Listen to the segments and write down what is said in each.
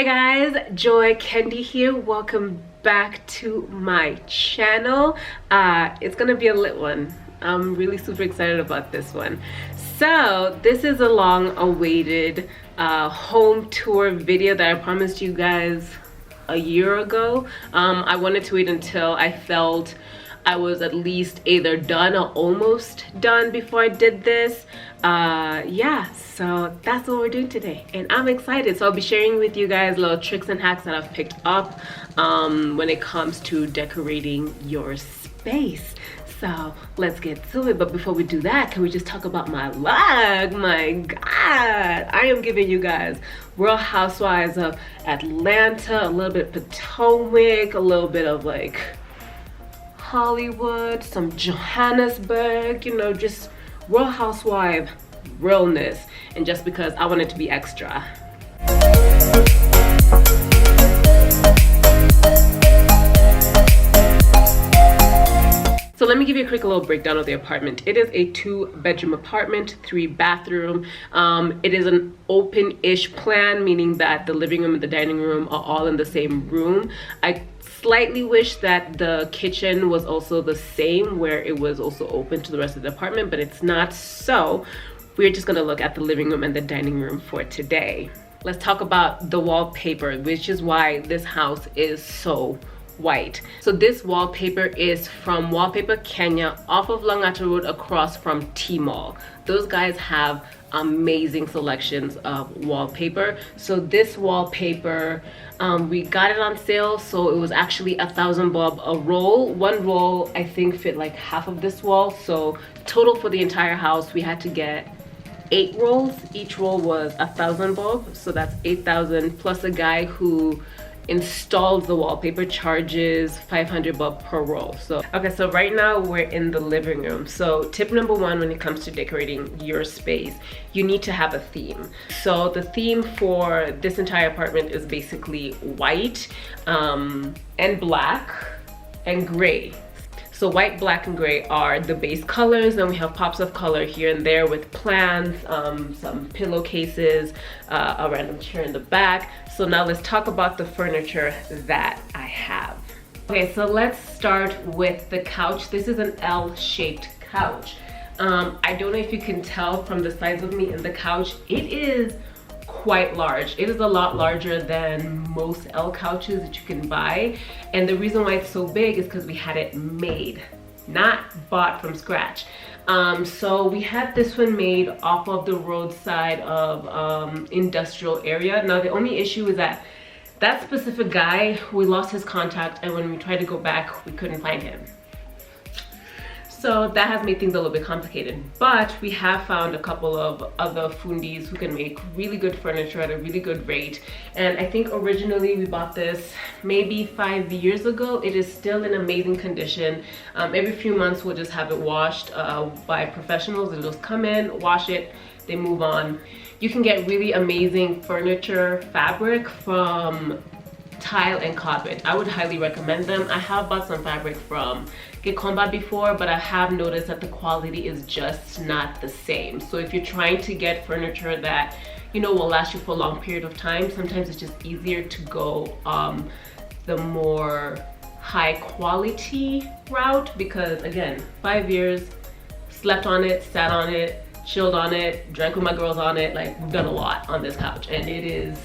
Hey guys, Joy Kendi here. Welcome back to my channel. It's gonna be a lit one. I'm really super excited about this one. So this is a long awaited home tour video that I promised you guys a year ago. I wanted to wait until I felt I was at least either done or almost done before I did this. Yeah, so that's what we're doing today and I'm excited. So I'll be sharing with you guys little tricks and hacks that I've picked up when it comes to decorating your space. So let's get to it. But before we do that, can we just talk about my vlog? My God, I am giving you guys Real Housewives of Atlanta, a little bit Potomac, a little bit of like Hollywood, some Johannesburg, you know, just Real Housewife realness. And just because I wanted to be extra. So let me give you a quick little breakdown of the apartment. It is a 2-bedroom apartment, 3-bathroom. It is an open-ish plan, meaning that the living room and the dining room are all in the same room. I slightly wish that the kitchen was also the same, where it was also open to the rest of the apartment, but it's not. So we're just gonna look at the living room and the dining room for today. Let's talk about the wallpaper, which is why this house is so white. So this wallpaper is from Wallpaper Kenya, off of Langata Road, across from T-Mall. Those guys have amazing selections of wallpaper. So this wallpaper, we got it on sale, so it was actually 1,000 bob a roll. One roll I think fit like half of this wall, so total for the entire house we had to get 8 rolls. Each roll was 1,000 bob, so that's 8,000, plus a guy who installs the wallpaper charges 500 bob per roll. So okay, so right now we're in the living room. So tip number 1 when it comes to decorating your space, you need to have a theme. So the theme for this entire apartment is basically white and black and gray. So white, black, and gray are the base colors, and we have pops of color here and there with plants, some pillowcases, a random chair in the back. So now let's talk about the furniture that I have. Okay, so let's start with the couch. This is an L-shaped couch. I don't know if you can tell from the size of me and the couch, it is quite large. It is a lot larger than most L couches that you can buy, and the reason why it's so big is because we had it made, not bought from scratch. So we had this one made off of the roadside of industrial area. Now the only issue is that that specific guy, we lost his contact, and when we tried to go back we couldn't find him. So that has made things a little bit complicated, but we have found a couple of other Fundis who can make really good furniture at a really good rate. And I think originally we bought this maybe 5 years ago. It is still in amazing condition. Every few months we'll just have it washed by professionals. They'll just come in, wash it, they move on. You can get really amazing furniture fabric from Tile and Carpenter. I would highly recommend them. I have bought some fabric from Gichuru before, but I have noticed that the quality is just not the same. So if you're trying to get furniture that, you know, will last you for a long period of time, sometimes it's just easier to go the more high quality route, because again, 5 years, slept on it, sat on it, chilled on it, drank with my girls on it. Like, we've done a lot on this couch and it is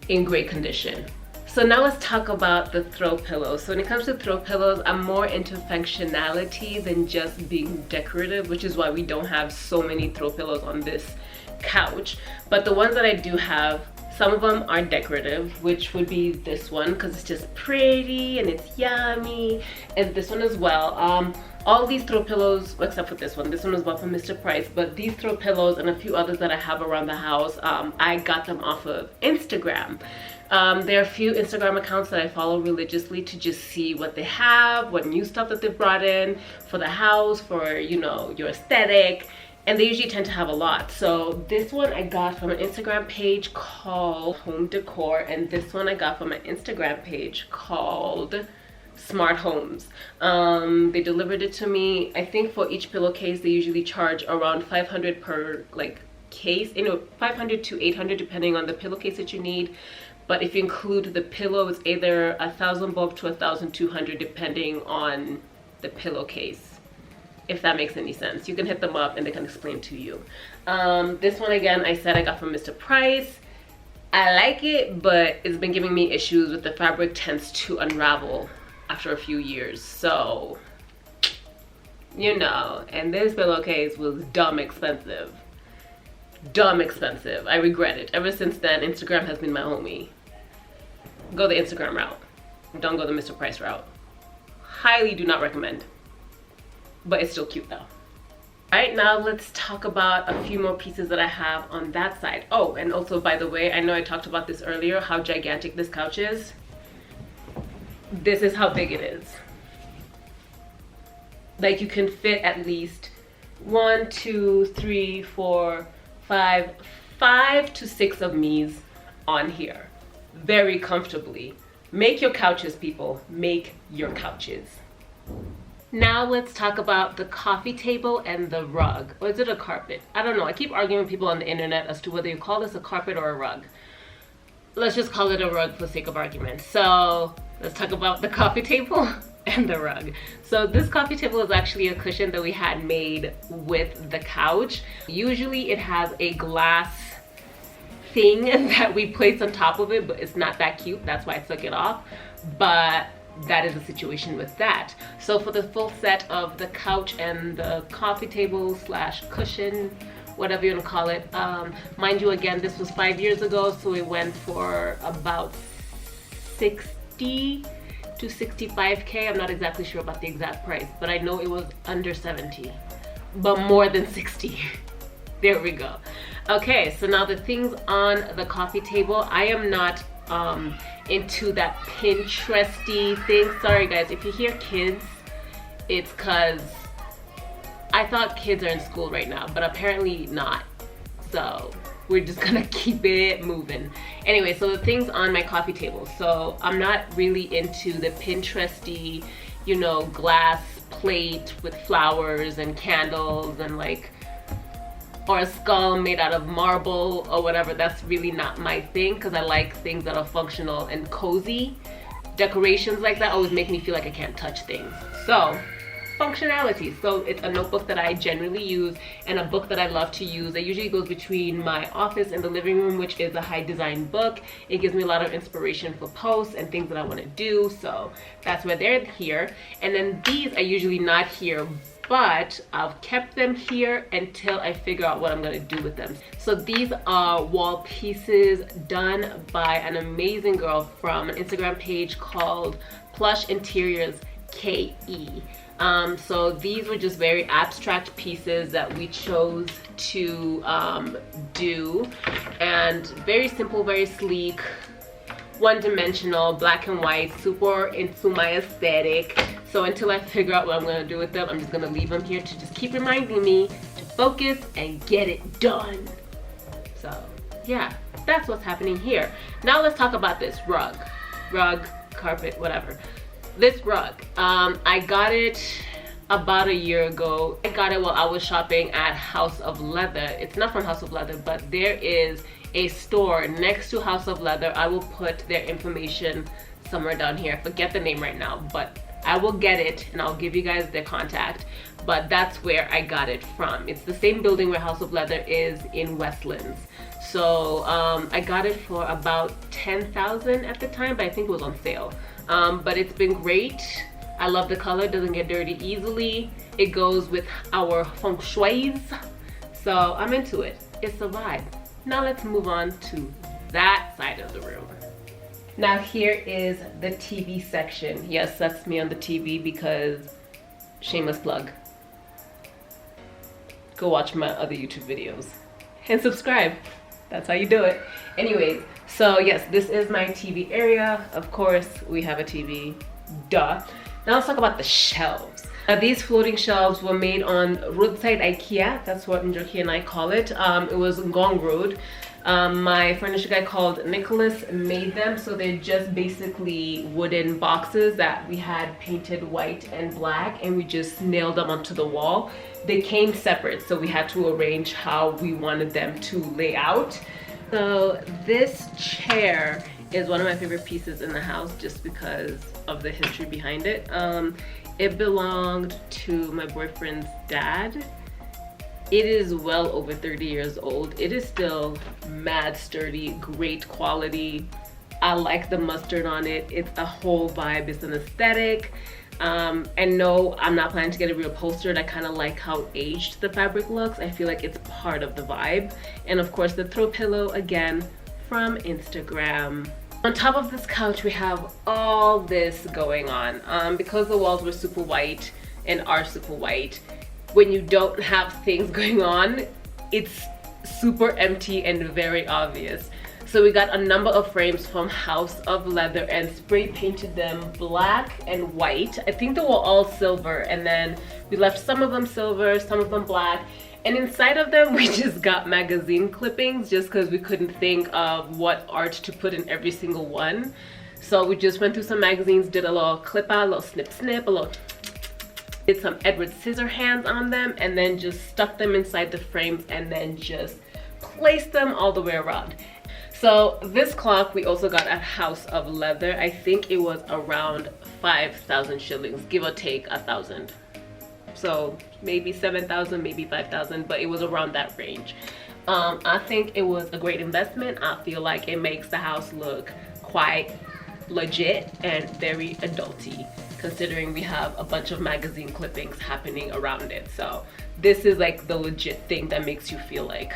in great condition. So now let's talk about the throw pillows. So when it comes to throw pillows, I'm more into functionality than just being decorative, which is why we don't have so many throw pillows on this couch. But the ones that I do have, some of them are decorative, which would be this one because it's just pretty and it's yummy, and this one as well. All these throw pillows, except for this one was bought from Mr. Price, but these throw pillows and a few others that I have around the house, I got them off of Instagram. There are a few Instagram accounts that I follow religiously to just see what they have, what new stuff that they've brought in for the house, for, you know, your aesthetic, and they usually tend to have a lot. So this one I got from an Instagram page called Home Decor, and this one I got from an Instagram page called Smart Homes. They delivered it to me. I think for each pillowcase they usually charge around 500 per like case, 500 to 800 depending on the pillowcase that you need. But if you include the pillow, it's either 1,000 bulk to 1,200 depending on the pillowcase, if that makes any sense. You can hit them up and they can explain to you. This one, again, I said I got from Mr. Price. I like it, but it's been giving me issues with the fabric tends to unravel after a few years. So, you know, and this pillowcase was dumb expensive. Dumb expensive. I regret it. Ever since then, Instagram has been my homie. Go the Instagram route. Don't go the Mr. Price route. Highly do not recommend. But it's still cute though. Alright, now let's talk about a few more pieces that I have on that side. Oh, and also, by the way, I know I talked about this earlier, how gigantic this couch is. This is how big it is. Like, you can fit at least 1, 2, 3, 4, 5 to 6 of me's on here very comfortably. Make your couches, people. Make your couches. Now let's talk about the coffee table and the rug. Or is it a carpet? I don't know. I keep arguing with people on the internet as to whether you call this a carpet or a rug. Let's just call it a rug for sake of argument. So let's talk about the coffee table and the rug. So this coffee table is actually a cushion that we had made with the couch. Usually it has a glass thing that we place on top of it, but it's not that cute. That's why I took it off. But that is the situation with that. So for the full set of the couch and the coffee table slash cushion, whatever you want to call it, mind you, again, this was 5 years ago, so it went for about 60 to 65K. I'm not exactly sure about the exact price, but I know it was under 70, but more than 60. There we go. Okay, so now the things on the coffee table. I am not into that Pinteresty thing. Sorry guys, if you hear kids, it's cause I thought kids are in school right now, but apparently not. So we're just gonna keep it moving. Anyway, so the things on my coffee table. So I'm not really into the Pinteresty, you know, glass plate with flowers and candles and like, or a skull made out of marble or whatever. That's really not my thing, because I like things that are functional and cozy. Decorations like that always make me feel like I can't touch things. So functionality. So it's a notebook that I generally use and a book that I love to use. It usually goes between my office and the living room, which is a high design book. It gives me a lot of inspiration for posts and things that I want to do. So that's why they're here. And then these are usually not here, but I've kept them here until I figure out what I'm gonna do with them. So these are wall pieces done by an amazing girl from an Instagram page called Plush Interiors KE. So these were just very abstract pieces that we chose to do, and very simple, very sleek, one-dimensional, black and white, super into my aesthetic. So until I figure out what I'm gonna do with them, I'm just gonna leave them here to just keep reminding me to focus and get it done. So yeah, that's what's happening here. Now let's talk about this rug, carpet, whatever. This rug, I got it about a year ago. I got it while I was shopping at House of Leather. It's not from House of Leather, but there is a store next to House of Leather. I will put their information somewhere down here. I forget the name right now, but I will get it and I'll give you guys their contact. But that's where I got it from. It's the same building where House of Leather is in Westlands. So I got it for about 10,000 at the time, but I think it was on sale. But it's been great. I love the color, doesn't get dirty easily. It goes with our feng shuis. So I'm into it. It's a vibe. Now let's move on to that side of the room. Now here is the TV section. Yes, that's me on the TV because shameless plug. Go watch my other YouTube videos and subscribe. That's how you do it. Anyways, so yes, this is my TV area. Of course, we have a TV, duh. Now let's talk about the shelves. Now these floating shelves were made on roadside IKEA. That's what Njoki and I call it. It was Ngong Road. My furniture guy called Nicholas made them, so they're just basically wooden boxes that we had painted white and black, and we just nailed them onto the wall. They came separate, so we had to arrange how we wanted them to lay out. So this chair is one of my favorite pieces in the house just because of the history behind it. It belonged to my boyfriend's dad. It is well over 30 years old. It is still mad sturdy, great quality. I like the mustard on it. It's a whole vibe, it's an aesthetic. And no, I'm not planning to get it reupholstered. I kind of like how aged the fabric looks. I feel like it's part of the vibe. And of course the throw pillow, again, from Instagram. On top of this couch, we have all this going on. Because the walls were super white and are super white, when you don't have things going on, it's super empty and very obvious. So we got a number of frames from House of Leather and spray painted them black and white. I think they were all silver, and then we left some of them silver, some of them black. And inside of them, we just got magazine clippings just because we couldn't think of what art to put in every single one. So we just went through some magazines, did a little clip out, a little snip snip, a little did some Edward Scissorhands on them, and then just stuck them inside the frames and then just placed them all the way around. So this clock we also got at House of Leather. I think it was around 5,000 shillings, give or take 1,000. So maybe 7,000, maybe 5,000, but it was around that range. I think it was a great investment. I feel like it makes the house look quite legit and very adulty, considering we have a bunch of magazine clippings happening around it. So this is like the legit thing that makes you feel like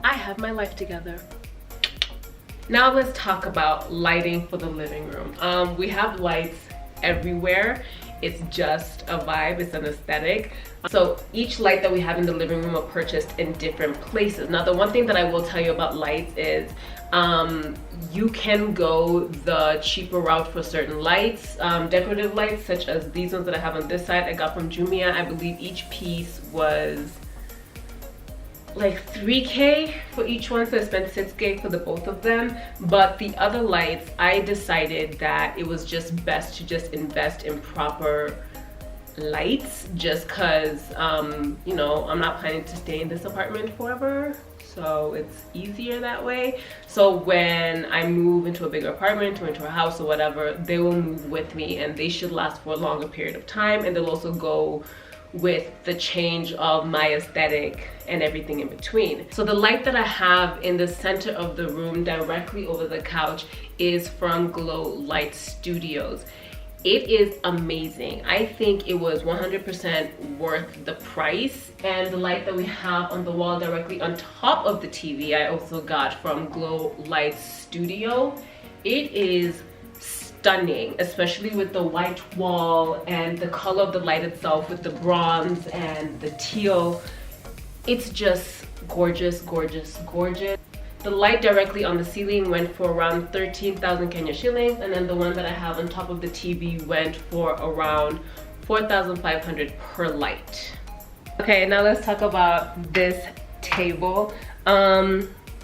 I have my life together. Now let's talk about lighting for the living room. We have lights everywhere. It's just a vibe, it's an aesthetic. So each light that we have in the living room are purchased in different places. Now the one thing that I will tell you about lights is you can go the cheaper route for certain lights. Decorative lights such as these ones that I have on this side, I got from Jumia. I believe each piece was like 3K for each one, so I spent 6K for the both of them. But the other lights, I decided that it was just best to just invest in proper lights, just cause you know, I'm not planning to stay in this apartment forever, so it's easier that way. So when I move into a bigger apartment or into a house or whatever, they will move with me and they should last for a longer period of time, and they'll also go with the change of my aesthetic and everything in between. So the light that I have in the center of the room directly over the couch is from Glow Light Studios. It is amazing. I think it was 100% worth the price. And the light that we have on the wall directly on top of the TV, I also got from Glow Light Studio. It is stunning, especially with the white wall and the color of the light itself with the bronze and the teal. It's just gorgeous, gorgeous, gorgeous. The light directly on the ceiling went for around 13,000 Kenya shillings, and then the one that I have on top of the TV went for around 4,500 per light. Okay, now let's talk about this table.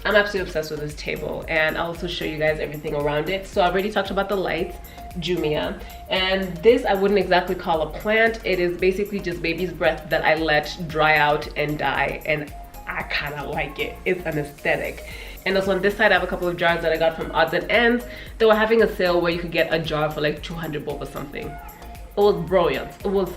I'm absolutely obsessed with this table, and I'll also show you guys everything around it. So I already talked about the lights, Jumia, and this I wouldn't exactly call a plant. It is basically just baby's breath that I let dry out and die, and I kind of like it. It's an aesthetic. And also on this side I have a couple of jars that I got from Odds and Ends. They were having a sale where you could get a jar for like 200 bob or something. It was brilliant. It was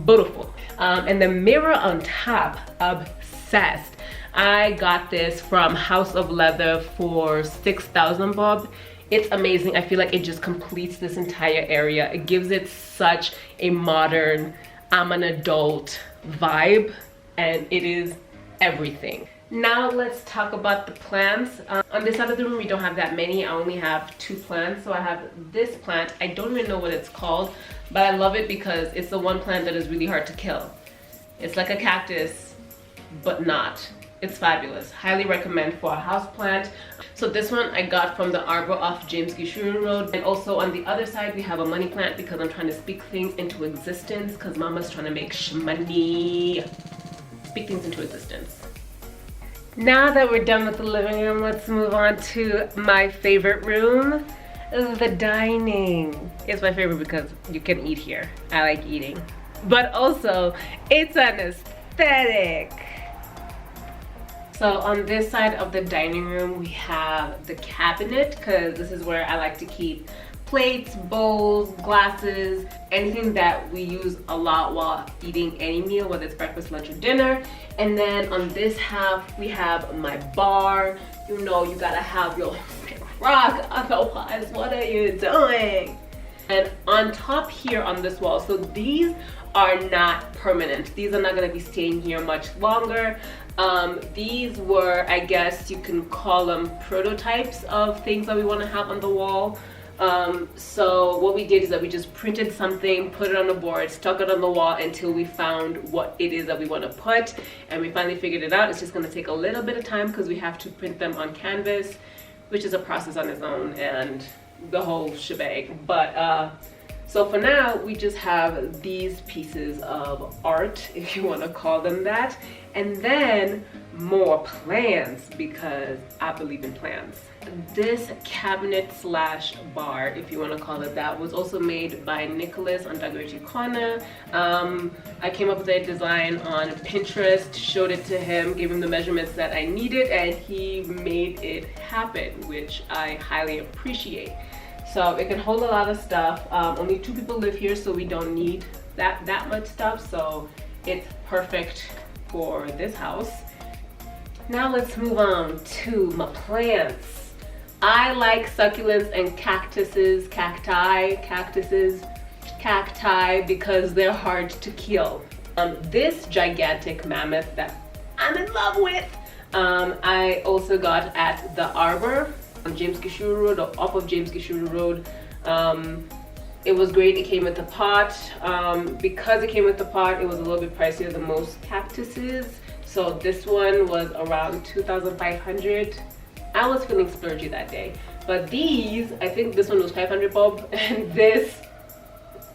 beautiful. And the mirror on top, obsessed. I got this from House of Leather for 6,000 bob. It's amazing. I feel like it just completes this entire area. It gives it such a modern, I'm an adult vibe, and it is everything. Now let's talk about the plants. On this side of the room we don't have that many. I only have 2 plants. So I have this plant. I don't even know what it's called, but I love it because it's the one plant that is really hard to kill. It's like a cactus, but not. It's fabulous. Highly recommend for a house plant. So this one I got from the Arbor off James Gichuru Road. And also on the other side we have a money plant because I'm trying to speak things into existence because mama's trying to make money. Speak things into existence. Now that we're done with the living room, let's move on to my favorite room, the dining. It's my favorite because you can eat here. I like eating. But also, it's an aesthetic. So on this side of the dining room, we have the cabinet, because this is where I like to keep plates, bowls, glasses, anything that we use a lot while eating any meal, whether it's breakfast, lunch, or dinner. And then on this half, we have my bar. You know, you gotta have your rock, otherwise what are you doing? And on top here on this wall, so these are not permanent. These are not gonna be staying here much longer. These were, I guess you can call them prototypes of things that we wanna have on the wall. So what we did is that we just printed something, put it on the board, stuck it on the wall until we found what it is that we want to put, and we finally figured it out. It's just going to take a little bit of time because we have to print them on canvas, which is a process on its own and the whole shebang. But so for now we just have these pieces of art, if you want to call them that, and then more plans because I believe in plans. This cabinet slash bar, if you want to call it that, was also made by Nicholas on Dagoichi Corner. I came up with a design on Pinterest, showed it to him, gave him the measurements that I needed, and he made it happen, which I highly appreciate. So it can hold a lot of stuff. Only 2 people live here, so we don't need that much stuff, so it's perfect for this house. Now let's move on to my plants. I like succulents and cactuses, cacti, because they're hard to kill. This gigantic mammoth that I'm in love with, I also got at the Arbor on James Gichuru Road, or off of James Gichuru Road. It was great. It came with the pot. Because it came with the pot, it was a little bit pricier than most cactuses. So this one was around 2,500. I was feeling splurgy that day. But these, I think this one was 500 bob, and this,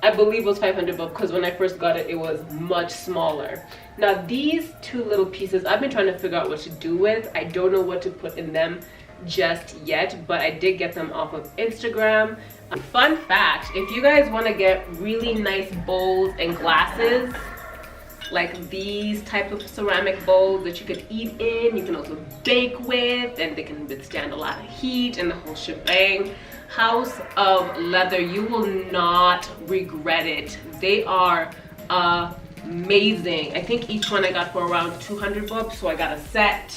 I believe, was 500 bob, because when I first got it, it was much smaller. Now these 2 little pieces, I've been trying to figure out what to do with. I don't know what to put in them just yet, but I did get them off of Instagram. Fun fact, if you guys want to get really nice bowls and glasses, like these type of ceramic bowls that you could eat in, you can also bake with, and they can withstand a lot of heat and the whole shebang. House of Leather, you will not regret it. They are amazing. I think each one I got for around 200 bucks, so I got a set.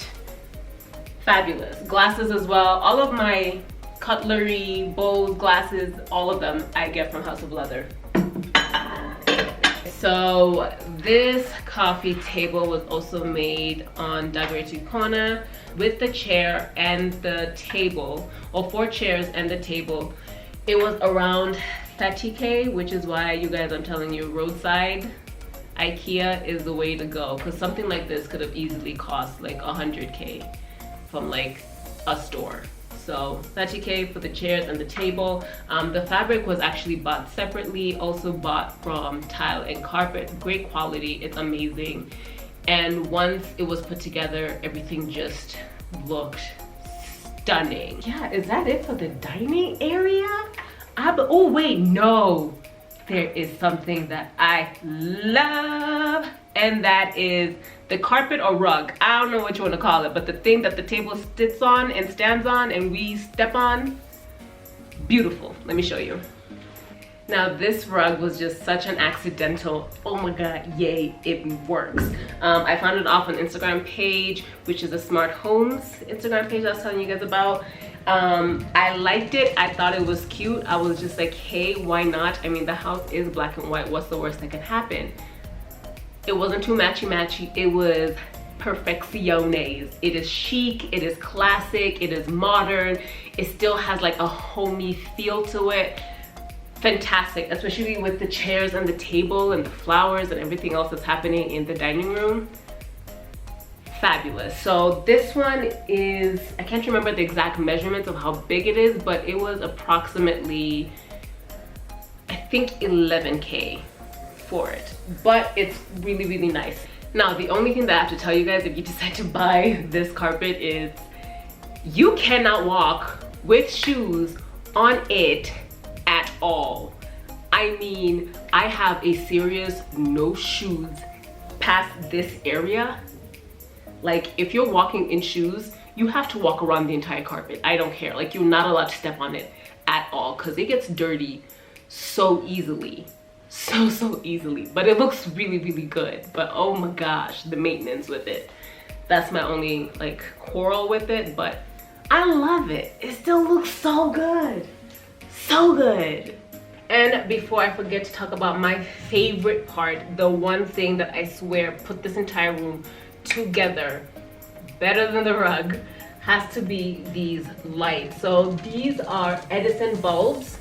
Fabulous. Glasses as well. All of my cutlery, bowls, glasses, all of them I get from House of Leather. So this coffee table was also made on Dagoichi Corner with the chair and the table, or 4 chairs and the table. It was around 30K, which is why you guys, I'm telling you, roadside IKEA is the way to go, because something like this could have easily cost like 100K from like a store. So 30K for the chairs and the table. The fabric was actually bought separately, also bought from Tile and Carpet. Great quality, it's amazing. And once it was put together, everything just looked stunning. Yeah, is that it for the dining area? Oh wait, no. There is something that I love, and that is the carpet or rug. I don't know what you want to call it, but the thing that the table sits on and stands on and we step on. Beautiful. Let me show you. Now this rug was just such an accidental, oh my god, yay, it works. I found it off an Instagram page, which is a Smart Homes Instagram page I was telling you guys about. I liked it. I thought it was cute. I was just like, hey, why not? I mean, the house is black and white. What's the worst that can happen? It wasn't too matchy-matchy. It was perfecciones. It is chic, it is classic, it is modern. It still has like a homey feel to it. Fantastic, especially with the chairs and the table and the flowers and everything else that's happening in the dining room. Fabulous. So this one is, I can't remember the exact measurements of how big it is, but it was approximately, I think 11K for it, but it's really, really nice. Now, the only thing that I have to tell you guys if you decide to buy this carpet is you cannot walk with shoes on it at all. I mean, I have a serious no shoes past this area. Like, if you're walking in shoes, you have to walk around the entire carpet. I don't care. Like, you're not allowed to step on it at all because it gets dirty so easily. So easily. But it looks really, really good. But oh my gosh, the maintenance with it. That's my only like quarrel with it, but I love it. It still looks so good. So good. And before I forget to talk about my favorite part, the one thing that I swear put this entire room together better than the rug, has to be these lights. So these are Edison bulbs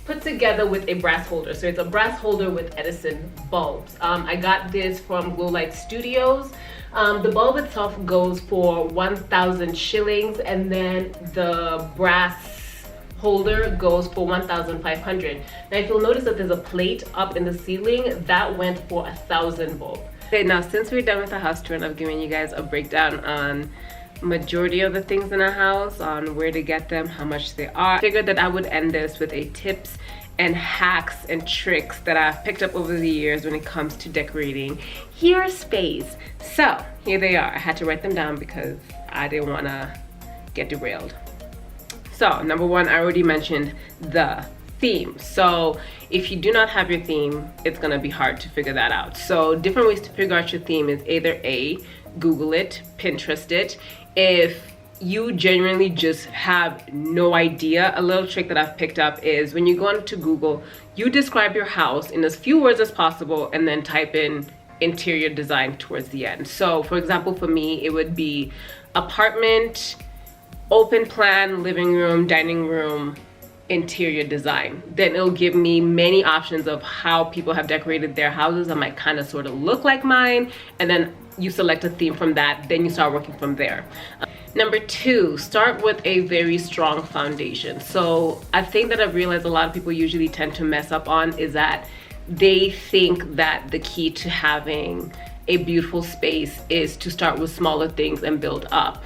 put together with a brass holder. So it's a brass holder with Edison bulbs. I got this from Glow Light Studios. The bulb itself goes for 1,000 shillings, and then the brass holder goes for 1,500. Now if you'll notice that there's a plate up in the ceiling, that went for 1,000 bulbs. Okay, now since we're done with the house tour and I've given you guys a breakdown on majority of the things in a house, on where to get them, how much they are, I figured that I would end this with a tips and hacks and tricks that I've picked up over the years when it comes to decorating your space. So here they are. I had to write them down because I didn't want to get derailed. So number one, I already mentioned the theme. So if you do not have your theme, it's gonna be hard to figure that out. So different ways to figure out your theme is either A, Google it, Pinterest it. If you genuinely just have no idea, a little trick that I've picked up is when you go into Google, you describe your house in as few words as possible and then type in interior design towards the end. So for example, for me, it would be apartment, open plan, living room, dining room, interior design. Then it'll give me many options of how people have decorated their houses that might kind of sort of look like mine, and then you select a theme from that, then you start working from there. Number two, start with a very strong foundation. So I think that I've realized a lot of people usually tend to mess up on is that they think that the key to having a beautiful space is to start with smaller things and build up.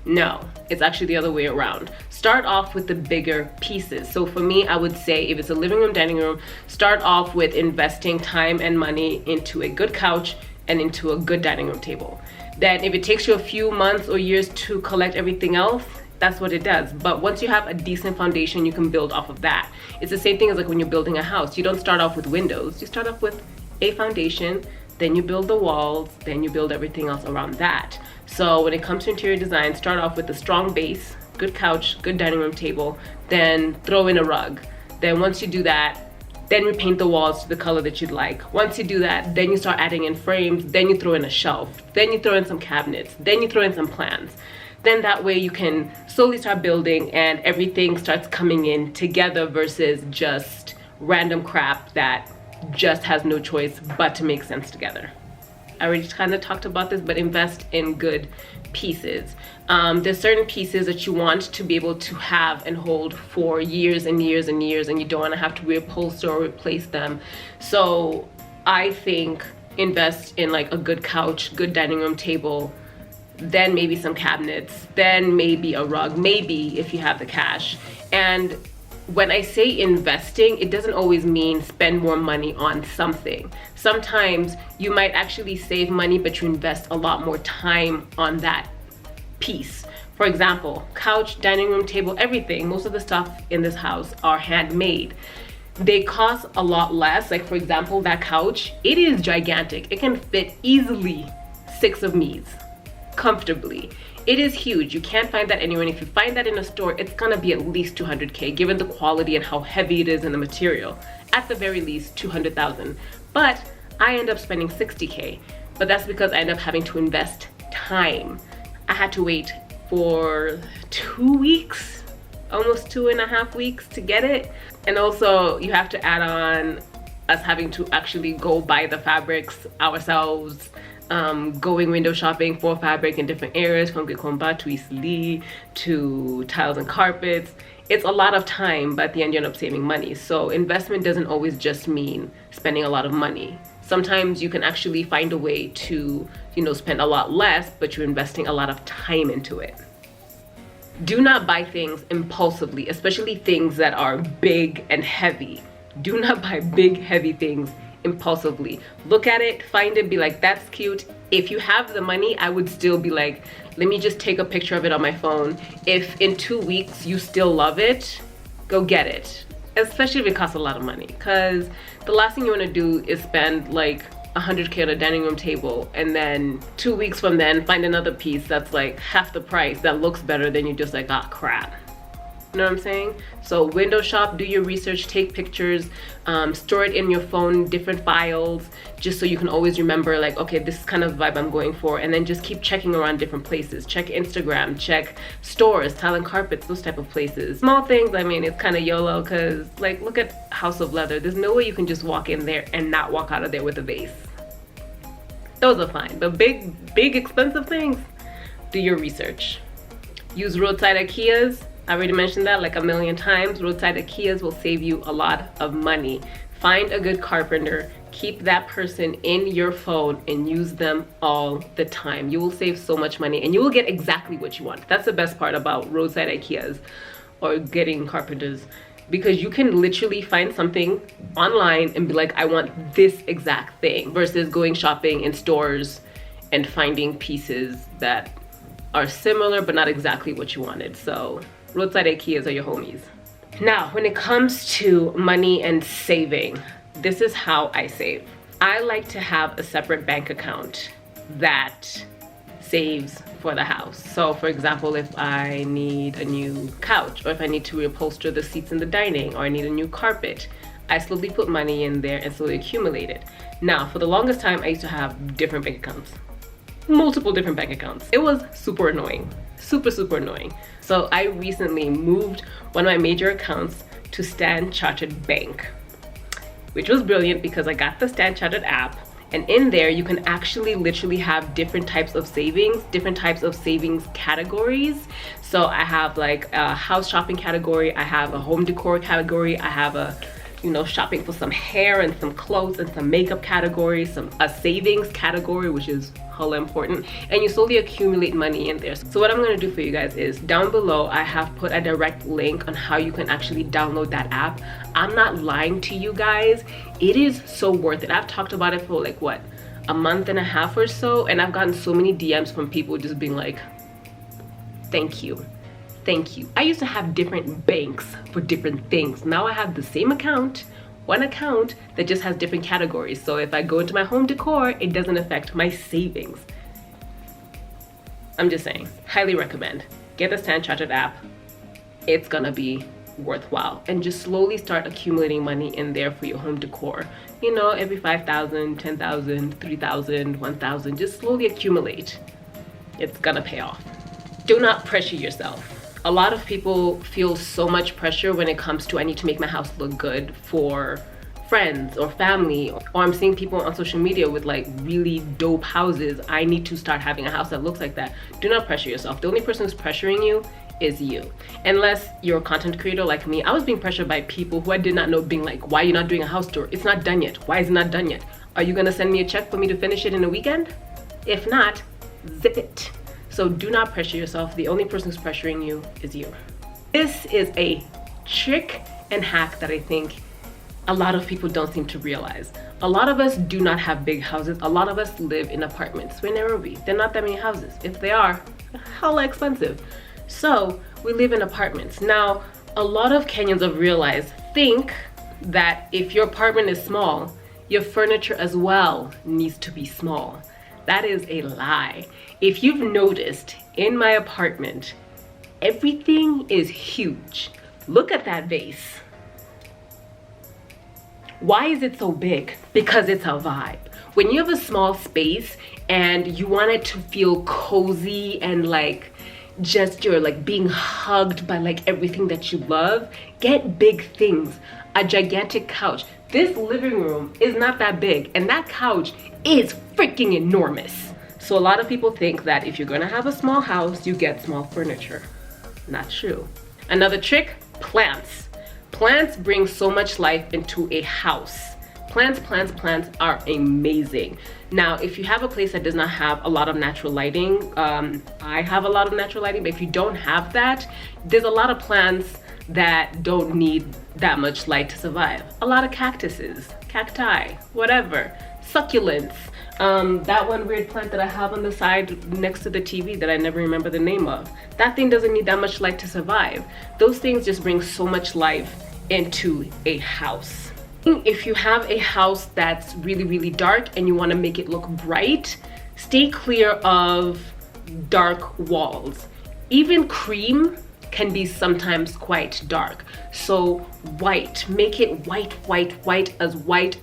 No, it's actually the other way around. Start off with the bigger pieces. So for me, I would say if it's a living room, dining room, start off with investing time and money into a good couch and into a good dining room table. Then if it takes you a few months or years to collect everything else, that's what it does. But once you have a decent foundation, you can build off of that. It's the same thing as like when you're building a house. You don't start off with windows. You start off with a foundation, then you build the walls, then you build everything else around that. So when it comes to interior design, start off with a strong base, good couch, good dining room table, then throw in a rug. Then once you do that, then repaint the walls to the color that you'd like. Once you do that, then you start adding in frames, then you throw in a shelf, then you throw in some cabinets, then you throw in some plants. Then that way you can slowly start building and everything starts coming in together versus just random crap that just has no choice but to make sense together. I already kind of talked about this, but invest in good pieces. There's certain pieces that you want to be able to have and hold for years and years and years, and you don't want to have to reupholster or replace them. So I think invest in like a good couch, good dining room table, then maybe some cabinets, then maybe a rug, maybe if you have the cash. And when I say investing, it doesn't always mean spend more money on something. Sometimes you might actually save money, but you invest a lot more time on that piece. For example, couch, dining room table, everything, most of the stuff in this house are handmade. They cost a lot less. Like for example, that couch, it is gigantic. It can fit easily 6 of me's comfortably. It is huge. You can't find that anywhere. And if you find that in a store, it's gonna be at least 200K, given the quality and how heavy it is in the material. At the very least, 200,000. But I end up spending 60K. But that's because I end up having to invest time. I had to wait for 2 weeks, almost 2.5 weeks to get it. And also you have to add on us having to actually go buy the fabrics ourselves, going window shopping for fabric in different areas, from Gichuru to Isli to tiles and carpets. It's a lot of time, but at the end you end up saving money. So investment doesn't always just mean spending a lot of money. Sometimes you can actually find a way to, you know, spend a lot less, but you're investing a lot of time into it. Do not buy things impulsively, especially things that are big and heavy. Do not buy big, heavy things impulsively. Look at it, find it, be like, that's cute. If you have the money, I would still be like, let me just take a picture of it on my phone. If in 2 weeks you still love it, go get it. Especially if it costs a lot of money, because the last thing you want to do is spend like 100K on a dining room table and then 2 weeks from then find another piece that's like half the price that looks better than you just like, ah, crap. You know what I'm saying? So window shop, do your research, take pictures, store it in your phone, different files, just so you can always remember like, okay, this is kind of the vibe I'm going for. And then just keep checking around different places. Check Instagram, check stores, tile and carpets, those type of places. Small things, I mean, it's kind of YOLO, because like, look at House of Leather. There's no way you can just walk in there and not walk out of there with a vase. Those are fine. The big expensive things, do your research. Use roadside IKEAs. I already mentioned that like a million times. Roadside IKEAs will save you a lot of money. Find a good carpenter, keep that person in your phone and use them all the time. You will save so much money and you will get exactly what you want. That's the best part about roadside IKEAs or getting carpenters, because you can literally find something online and be like, I want this exact thing, versus going shopping in stores and finding pieces that are similar but not exactly what you wanted. So roadside IKEAs are your homies. Now, when it comes to money and saving, this is how I save. I like to have a separate bank account that saves for the house. So for example, if I need a new couch, or if I need to reupholster the seats in the dining, or I need a new carpet, I slowly put money in there and slowly accumulate it. Now, for the longest time, I used to have different bank accounts. Multiple different bank accounts. It was super annoying. Super annoying. So I recently moved one of my major accounts to Standard Chartered Bank, which was brilliant because I got the Standard Chartered app, and in there you can actually literally have different types of savings, different types of savings categories. So I have like a house shopping category, I have a home decor category, I have a, you know, shopping for some hair and some clothes and some makeup category, a savings category, which is hella important, and you slowly accumulate money in there. So what I'm going to do for you guys is down below I have put a direct link on how you can actually download that app. I'm not lying to you guys, it is so worth it. I've talked about it for like what, a month and a half or so, and I've gotten so many DMs from people just being like, thank you. Thank you. I used to have different banks for different things. Now I have the same account, one account that just has different categories. So if I go into my home decor, it doesn't affect my savings. I'm just saying, highly recommend. Get the Standard Chartered app. It's gonna be worthwhile. And just slowly start accumulating money in there for your home decor. You know, every 5,000, 10,000, 3,000, 1,000, just slowly accumulate. It's gonna pay off. Do not pressure yourself. A lot of people feel so much pressure when it comes to, I need to make my house look good for friends or family, or I'm seeing people on social media with like really dope houses. I need to start having a house that looks like that. Do not pressure yourself. The only person who's pressuring you is you. Unless you're a content creator like me. I was being pressured by people who I did not know, being like, why are you not doing a house tour? It's not done yet. Why is it not done yet? Are you gonna send me a check for me to finish it in a weekend? If not, zip it. So do not pressure yourself. The only person who's pressuring you is you. This is a trick and hack that I think a lot of people don't seem to realize. A lot of us do not have big houses. A lot of us live in apartments. We're in Nairobi. There are not that many houses. If they are, hella expensive. So we live in apartments. Now, a lot of Kenyans I've realized think that if your apartment is small, your furniture as well needs to be small. That is a lie. If you've noticed, in my apartment, everything is huge. Look at that vase. Why is it so big? Because it's a vibe. When you have a small space and you want it to feel cozy and like just you're like being hugged by like everything that you love, get big things. A gigantic couch. This living room is not that big, and that couch is freaking enormous. So a lot of people think that if you're gonna have a small house, you get small furniture. Not true. Another trick, plants. Plants bring so much life into a house. Plants are amazing. Now, if you have a place that does not have a lot of natural lighting, I have a lot of natural lighting, but if you don't have that, there's a lot of plants that don't need that much light to survive. A lot of cactuses, cacti, whatever, succulents. That one weird plant that I have on the side next to the TV that I never remember the name of. That thing doesn't need that much light to survive. Those things just bring so much life into a house. If you have a house that's really dark and you want to make it look bright, stay clear of dark walls. Even cream can be sometimes quite dark. So white, make it white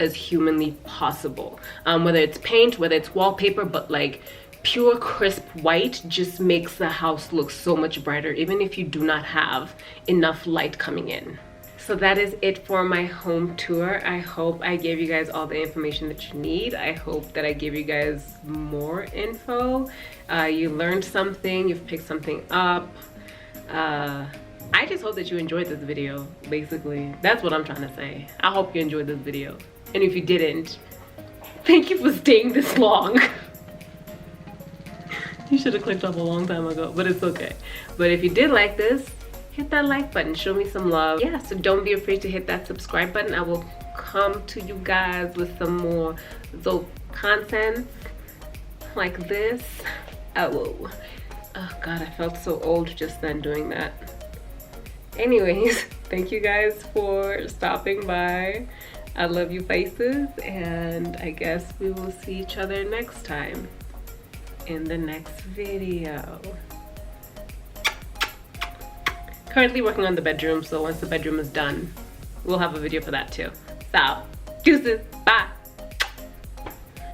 as humanly possible. Whether it's paint, whether it's wallpaper, but like pure crisp white just makes the house look so much brighter, even if you do not have enough light coming in. So that is it for my home tour. I hope I gave you guys all the information that you need. I hope that I gave you guys more info. You learned something, you've picked something up. I just hope that you enjoyed this video, basically. That's what I'm trying to say. I hope you enjoyed this video. And if you didn't, thank you for staying this long. You should have clicked off a long time ago, but it's okay. But if you did like this, hit that like button, show me some love. Yeah, so don't be afraid to hit that subscribe button. I will come to you guys with some more dope content like this. Oh God, I felt so old just then doing that. Anyways, thank you guys for stopping by. I love you faces, and I guess we will see each other next time in the next video. Currently working on the bedroom, so once the bedroom is done, we'll have a video for that too. So, deuces, bye.